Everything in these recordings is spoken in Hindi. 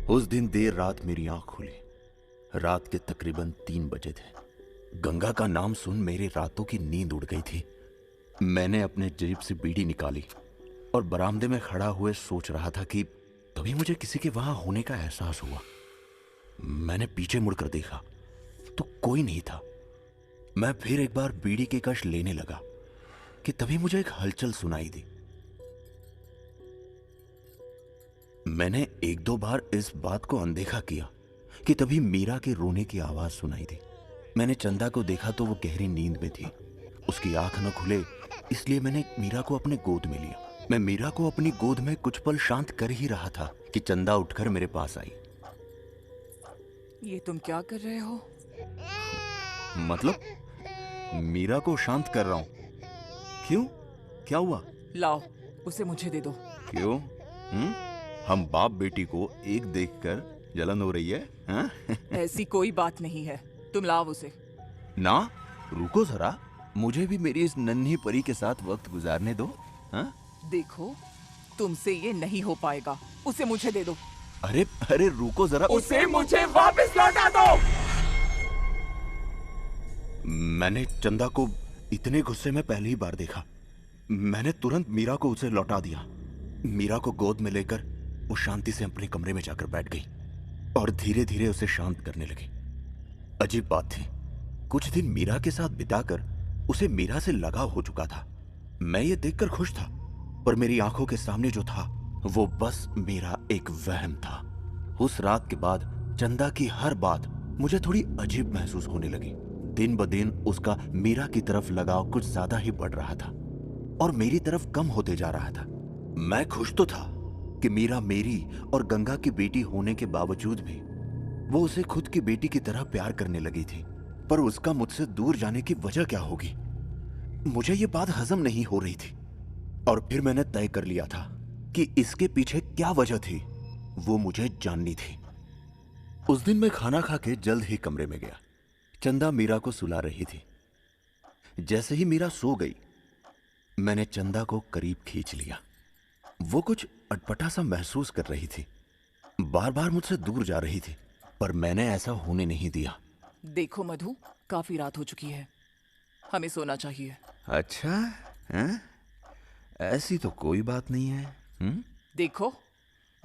उस दिन देर रात मेरी आंख खुली। रात के तकरीबन 3 बजे थे। गंगा का नाम सुन मेरी रातों की नींद उड़ गई थी। मैंने अपने जेब से बीड़ी निकाली और बरामदे में खड़ा हुए सोच रहा था कि तभी मुझे किसी के वहां होने का एहसास हुआ। मैंने पीछे मुड़कर देखा तो कोई नहीं था। मैं फिर एक बार बीड़ी की कश लेने लगा कि तभी मुझे एक हलचल सुनाई दी। मैंने एक दो बार इस बात को अनदेखा किया कि तभी मीरा के रोने की आवाज सुनाई दी। मैंने चंदा को देखा तो वो गहरी नींद में थी। उसकी आंख न खुले इसलिए मैंने मीरा को अपने गोद में लिया। मैं मीरा को अपनी गोद में कुछ पल शांत कर ही रहा था कि चंदा उठकर मेरे पास आई। ये तुम क्या कर रहे हो? मतलब मीरा को शांत कर रहा हूं। क्यों, क्या हुआ? लाओ, उसे मुझे दे दो। क्यों? हम बाप बेटी को एक देखकर जलन हो रही है? हाँ? ऐसी कोई बात नहीं है, तुम लाओ उसे। ना, रुको जरा, मुझे भी मेरी इस नन्ही परी के साथ वक्त गुजारने दो। हाँ? देखो, तुमसे ये नहीं हो पाएगा, उसे मुझे दे दो। अरे अरे रुको जरा, उसे मुझे वापस लौटा दो। मैंने चंदा को इतने गुस्से में पहली बार देखा। मैंने तुरंत मीरा को उसे लौटा दिया। मीरा को गोद में लेकर वो शांति से अपने कमरे में जाकर बैठ गई और धीरे धीरे उसे शांत करने लगी। अजीब बात थी, कुछ दिन मीरा के साथ बिताकर उसे मीरा से लगाव हो चुका था। मैं ये देखकर खुश था, पर मेरी आंखों के सामने जो था वो बस मेरा एक वहम था। उस रात के बाद चंदा की हर बात मुझे थोड़ी अजीब महसूस होने लगी। दिन ब दिन उसका मीरा की तरफ लगाव कुछ ज्यादा ही बढ़ रहा था और मेरी तरफ कम होते जा रहा था। मैं खुश तो था कि मीरा मेरी और गंगा की बेटी होने के बावजूद भी वो उसे खुद की बेटी की तरह प्यार करने लगी थी। पर उसका मुझसे दूर जाने की वजह क्या होगी? मुझे ये बात हजम नहीं हो रही थी और फिर मैंने तय कर लिया था कि इसके पीछे क्या वजह थी वो मुझे जाननी थी। उस दिन मैं खाना खा के जल्द ही कमरे में गया। चंदा मीरा को सुला रही थी। जैसे ही मीरा सो गई, मैंने चंदा को करीब खींच लिया। वो कुछ अटपटा सा महसूस कर रही थी, बार बार मुझसे दूर जा रही थी, पर मैंने ऐसा होने नहीं दिया। देखो मधु, काफी रात हो चुकी है, हमें सोना चाहिए। अच्छा है? ऐसी तो कोई बात नहीं है। देखो,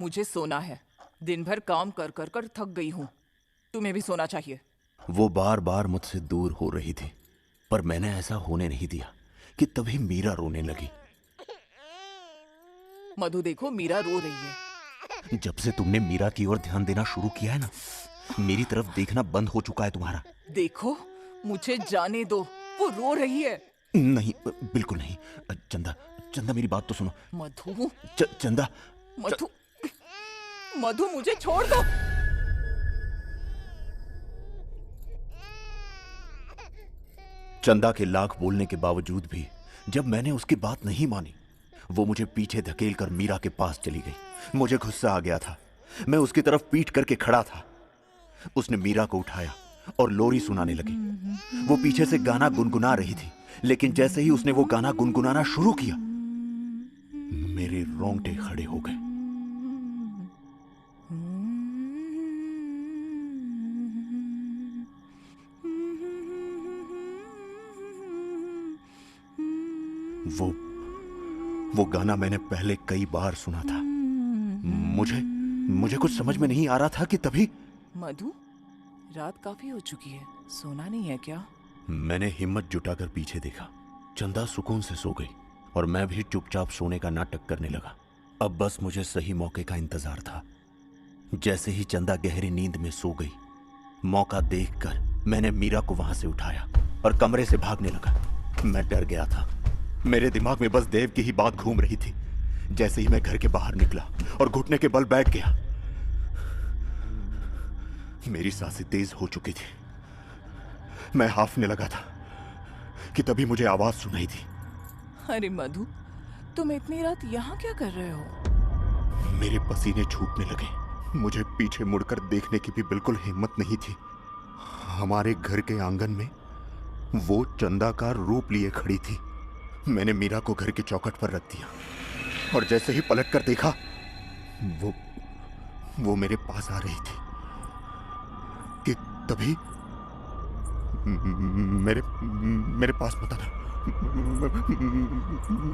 मुझे सोना है, दिन भर काम कर कर कर थक गई हूँ, तुम्हें भी सोना चाहिए। वो बार बार मुझसे दूर हो रही थी, पर मैंने ऐसा होने नहीं दिया कि तभी मीरा रोने लगी। मधु देखो, मीरा रो रही है। जब से तुमने मीरा की ओर ध्यान देना शुरू किया है ना, मेरी तरफ देखना बंद हो चुका है तुम्हारा। देखो, मुझे जाने दो, वो रो रही है। नहीं, बिल्कुल नहीं। चंदा, चंदा मेरी बात तो सुनो। मधु, चंदा, मधु, मधु मुझे छोड़ दो। चंदा के लाख बोलने के बावजूद भी जब मैंने उसकी बात नहीं मानी, वो मुझे पीछे धकेल कर मीरा के पास चली गई। मुझे गुस्सा आ गया था। मैं उसकी तरफ पीठ करके खड़ा था। उसने मीरा को उठाया और लोरी सुनाने लगी। वो पीछे से गाना गुनगुना रही थी, लेकिन जैसे ही उसने वो गाना गुनगुनाना शुरू किया, मेरे रोंगटे खड़े हो गए। वो गाना मैंने पहले कई बार सुना था। मुझे कुछ समझ में नहीं आ रहा था कि तभी मधु, रात काफी हो चुकी है, सोना नहीं है क्या? मैंने हिम्मत जुटाकर पीछे देखा। चंदा सुकून से सो गई और मैं भी चुपचाप सोने का नाटक करने लगा। अब बस मुझे सही मौके का इंतजार था। जैसे ही चंदा गहरी नींद में सो गई, मौका देखकर मैंने मीरा को वहां से उठाया और कमरे से भागने लगा। मैं डर गया था। मेरे दिमाग में बस देव की ही बात घूम रही थी। जैसे ही मैं घर के बाहर निकला और घुटने के बल बैठ गया, मेरी सांसें तेज हो चुकी थी। मैं हांफने लगा था कि तभी मुझे आवाज सुनाई दी। अरे मधु, तुम इतनी रात यहाँ क्या कर रहे हो? मेरे पसीने छूटने लगे। मुझे पीछे मुड़कर देखने की भी बिल्कुल हिम्मत नहीं थी। हमारे घर के आंगन में वो चंदा का रूप लिए खड़ी थी। मैंने मीरा को घर की चौखट पर रख दिया और जैसे ही पलटकर देखा, वो मेरे पास आ रही थी कि तभी मेरे मेरे पास मत आना,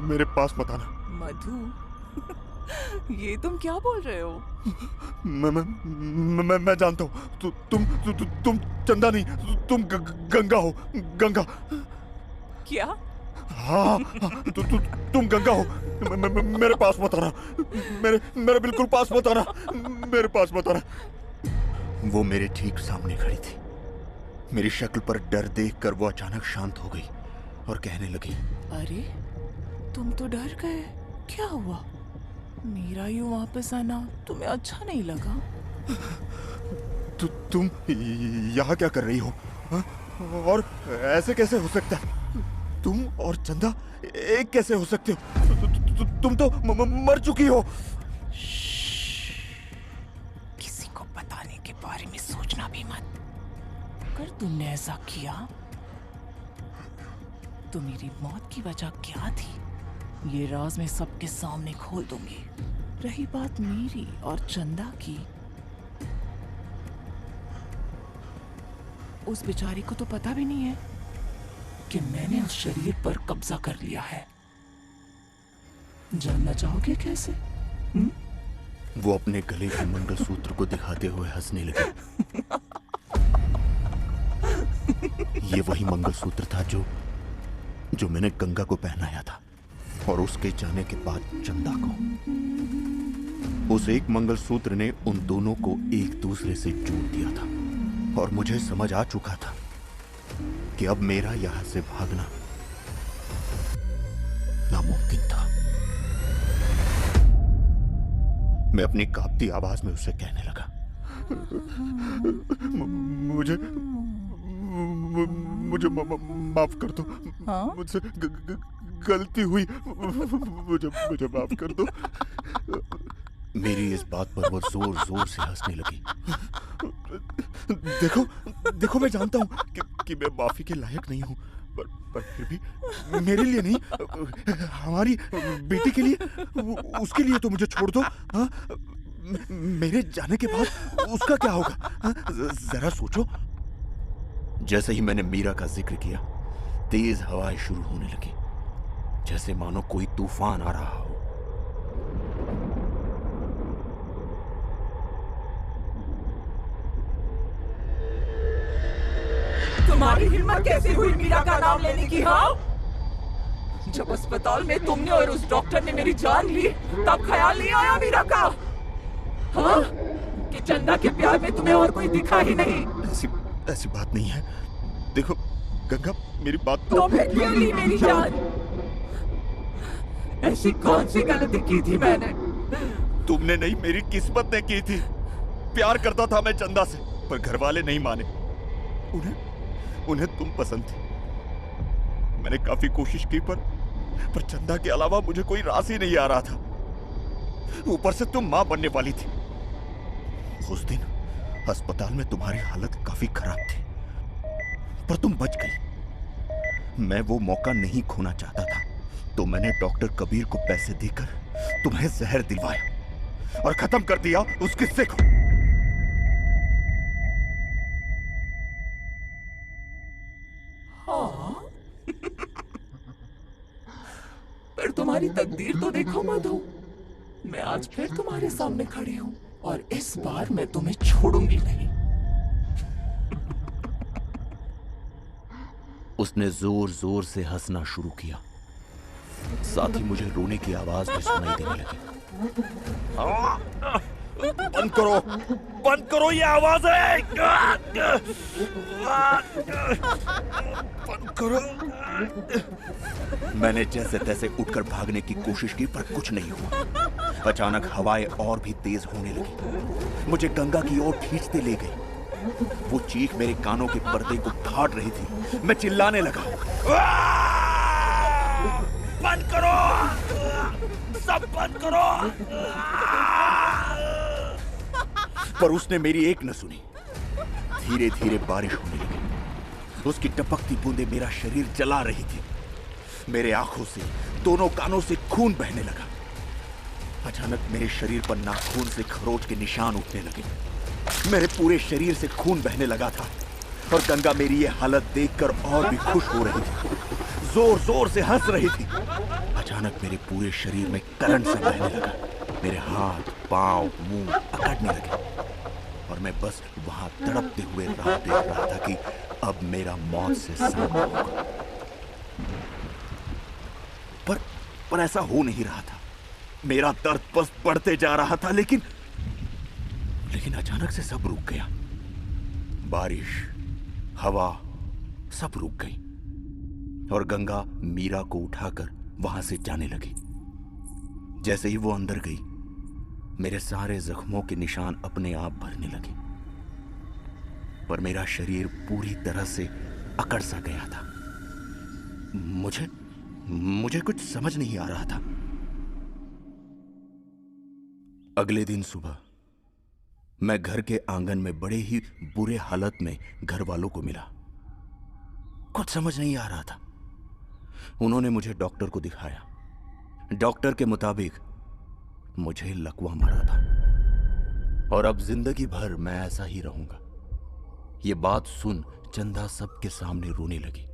मेरे पास मत आना। मधु, ये तुम क्या बोल रहे हो? मैं जानता हूँ तुम चंदा नहीं, तुम गंगा हो, गंगा। क्या? हाँ, तुम गंगा हो। मेरे पास मत आना, मेरे बिल्कुल पास मत आना, मेरे पास मत आना। वो मेरे ठीक सामने खड़ी थी। मेरी शक्ल पर डर देखकर वो अचानक शांत हो गई और कहने लगी, अरे तुम तो डर गए, क्या हुआ? मेरा यूं वापस आना तुम्हें अच्छा नहीं लगा? तुम यहाँ क्या कर रही हो? हाँ? और ऐसे कैसे हो सकता है? तुम और चंदा एक कैसे हो सकते हो? तुम तो मर चुकी हो। किसी को बताने के बारे में सोचना भी मत। अगर तुमने ऐसा किया तो मेरी मौत की वजह क्या थी, ये राज मैं सबके सामने खोल दूंगी। रही बात मेरी और चंदा की, उस बेचारी को तो पता भी नहीं है कि मैंने उस शरीर पर कब्जा कर लिया है। जानना चाहोगे कैसे? वो अपने गले के मंगलसूत्र को दिखाते हुए हंसने लगी। ये वही मंगलसूत्र था जो मैंने गंगा को पहनाया था, और उसके जाने के बाद चंदा को। उस एक मंगलसूत्र ने उन दोनों को एक दूसरे से जोड़ दिया था, और मुझे समझ आ चुका था कि अब मेरा यहां से भागना नामुमकिन था। मैं अपनी कांपती आवाज में उसे कहने लगा, मुझे माफ कर दो। हाँ? मुझसे गलती हुई, मुझे माफ कर दो। मेरी इस बात पर वो जोर जोर से हंसने लगी। देखो मैं जानता हूँ कि मैं माफी के लायक नहीं हूँ, पर फिर भी मेरे लिए नहीं, हमारी बेटी के लिए, उसके लिए तो मुझे छोड़ दो। हाँ? मेरे जाने के बाद उसका क्या होगा? हाँ? जरा सोचो। जैसे ही मैंने मीरा का जिक्र किया, तेज हवाएं शुरू होने लगी, जैसे मानो कोई तूफान आ रहा हो। तुम्हारी हिम्मत कैसे हुई मीरा का नाम लेने की? हाँ, जब अस्पताल में तुमने और उस डॉक्टर ने मेरी जान ली, तब ख्याल नहीं आया मीरा का? हाँ? कि चंदा के प्यार में तुम्हें और कोई दिखा ही नहीं? ऐसी बात नहीं है। देखो गंगा, मेरी बात तो फिर क्यों ली मेरी जान? ऐसी कौन सी गलती की थी मैंने? तुमने नहीं, मेरी किस्मत ने की थी। प्यार करता था मैं चंदा से, पर घर वाले नहीं माने। उन्हें तुम पसंद थी। मैंने काफी कोशिश की, पर चंदा के अलावा मुझे कोई रास ही नहीं आ रहा था। ऊपर से तुम मां बनने वाली थी। उस दिन अस्पताल में तुम्हारी हालत काफी खराब थी, पर तुम बच गई। मैं वो मौका नहीं खोना चाहता था, तो मैंने डॉक्टर कबीर को पैसे देकर तुम्हें जहर दिलवाया और खत्म कर दिया उस किस्से को। हाँ? पर तुम्हारी तकदीर तो देखो मधु, मैं आज फिर तुम्हारे सामने खड़ी हूँ, और इस बार मैं तुम्हें छोड़ूंगी नहीं। उसने जोर जोर से हंसना शुरू किया, साथ ही मुझे रोने की आवाज भी सुनाई देने लगी। बंद करो ये आवाजें, बंद करो। मैंने जैसे तैसे उठकर भागने की कोशिश की, पर कुछ नहीं हुआ। अचानक हवाएं और भी तेज होने लगी, मुझे गंगा की ओर खींचते ले गई। वो चीख मेरे कानों के पर्दे को फाड़ रही थी। मैं चिल्लाने लगा, बंद करो, सब बंद करो। पर उसने मेरी एक न सुनी। धीरे धीरे बारिश होने लगी। उसकी टपकती बूंदें मेरा शरीर जला रही थी। मेरे आंखों से, दोनों कानों से खून बहने लगा। अचानक मेरे शरीर पर नाखून से खरोच के निशान उठने लगे। मेरे पूरे शरीर से खून बहने लगा था और गंगा मेरी ये हालत देखकर और भी खुश हो रही थी, जोर जोर से हंस रही थी। अचानक मेरे पूरे शरीर में करंट सा बहने लगा। मेरे हाथ, पांव, मुंह अकड़ने लगे और मैं बस वहां तड़पते हुए राह देख रहा था कि अब मेरा मौत से सामना होगा। पर ऐसा हो नहीं रहा था। मेरा दर्द बस बढ़ते जा रहा था, लेकिन अचानक से सब रुक गया। बारिश, हवा सब रुक गई और गंगा मीरा को उठाकर वहां से जाने लगी। जैसे ही वो अंदर गई, मेरे सारे जख्मों के निशान अपने आप भरने लगे, पर मेरा शरीर पूरी तरह से अकड़ सा गया था। मुझे कुछ समझ नहीं आ रहा था। अगले दिन सुबह मैं घर के आंगन में बड़े ही बुरे हालत में घर वालों को मिला। कुछ समझ नहीं आ रहा था। उन्होंने मुझे डॉक्टर को दिखाया। डॉक्टर के मुताबिक मुझे लकवा मारा था और अब जिंदगी भर मैं ऐसा ही रहूंगा। ये बात सुन चंदा सबके सामने रोने लगी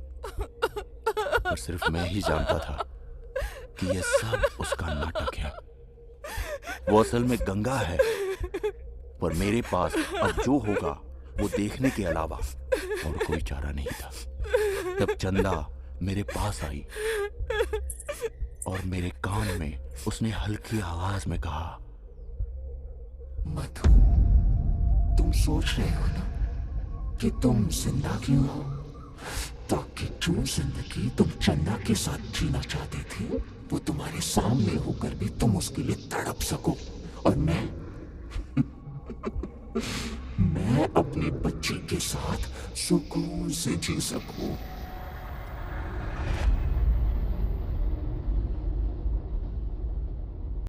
और सिर्फ मैं ही जानता था कि यह सब उसका नाटक है। वो असल में गंगा है, पर मेरे पास अब जो होगा वो देखने के अलावा और कोई चारा नहीं था। तब चंदा मेरे पास आई और मेरे कान में उसने हल्की आवाज में कहा, मधु, तुम सोच रहे हो ना कि तुम जिंदा क्यों हो? ताकि जो जिंदगी तुम चंदा के साथ जीना चाहते थे वो तुम्हारे सामने होकर भी तुम उसके लिए तड़प सको, और मैं अपने बच्चे के साथ सुकून से जी सकूं।